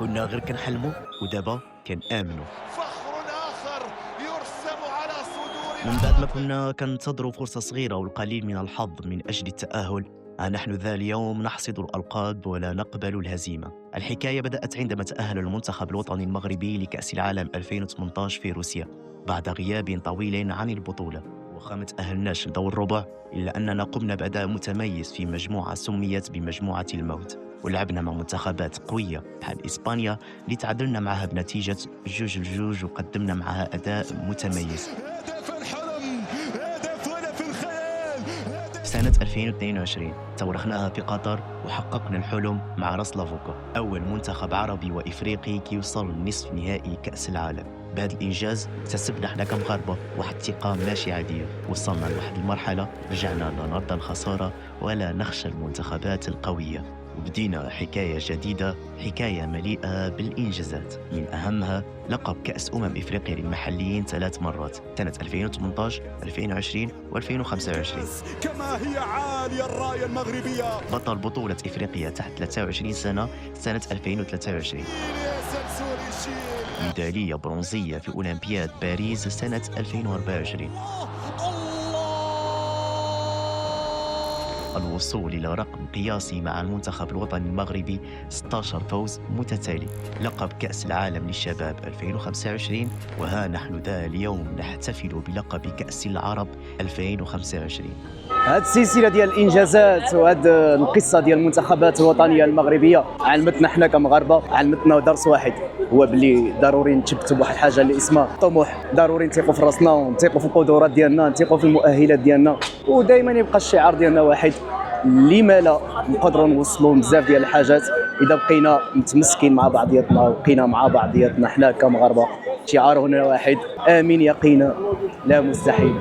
كنا غير كنحلموا ودابا كنآمنوا. فخر آخر يرسم على صدور من بعد ما كنا كننتظروا فرصة صغيرة والقليل من الحظ من أجل التأهل، ها نحن ذا اليوم نحصد الألقاب ولا نقبل الهزيمة. الحكاية بدأت عندما تأهل المنتخب الوطني المغربي لكأس العالم 2018 في روسيا بعد غياب طويل عن البطولة. وخا ما تأهلناش لدور الربع، إلا أننا قمنا بأداء متميز في مجموعة سميت بمجموعة الموت، ولعبنا مع منتخبات قوية بحال إسبانيا اللي تعادلنا معها بنتيجة 2-2 وقدمنا معها أداء متميز. هدف الحلم، هدف ولف الخيال. في سنة 2022 تورخناها في قطر وحققنا الحلم مع راسلافوكا، أول منتخب عربي وإفريقي كيوصل لنصف نهائي كأس العالم. بهذا الإنجاز اكتسبنا حنا كمغاربة واحد الثقة ماشي عادية، وصلنا لواحد المرحلة رجعنا لا نرضى الخسارة ولا نخشى المنتخبات القوية، وبدينا حكاية جديدة، حكاية مليئة بالإنجازات، من أهمها لقب كأس إفريقيا للمحليين 3 مرات، سنة 2018 2020 و2025. كما هي عالية الراية المغربية. بطل بطولة إفريقيا تحت 23 سنة سنة 2023. يا سمسوري شيل. ميدالية برونزية في أولمبياد باريس سنة 2024. الوصول إلى رقم قياسي مع المنتخب الوطني المغربي 16 فوز متتالي، لقب كأس العالم للشباب 2025، وها نحن ذا اليوم نحتفل بلقب كأس العرب 2025. هاد السلسله ديال الانجازات وهاد القصه ديال المنتخبات الوطنيه المغربيه علمتنا حنا كمغاربه، علمتنا درس واحد، هو بلي ضروري نثبتوا بواحد الحاجه اللي اسمها الطموح. ضروري نثقوا في راسنا ونثقوا في القدرات ديالنا، نثقوا في المؤهلات ديالنا، ودائما يبقى الشعار ديالنا واحد، لما لا نقدروا نوصلوا بزاف ديال الحاجات اذا بقينا متمسكين مع بعضياتنا وبقينا مع بعضياتنا حنا كمغاربه. شعارنا واحد، امين يقينا لا مستحيل.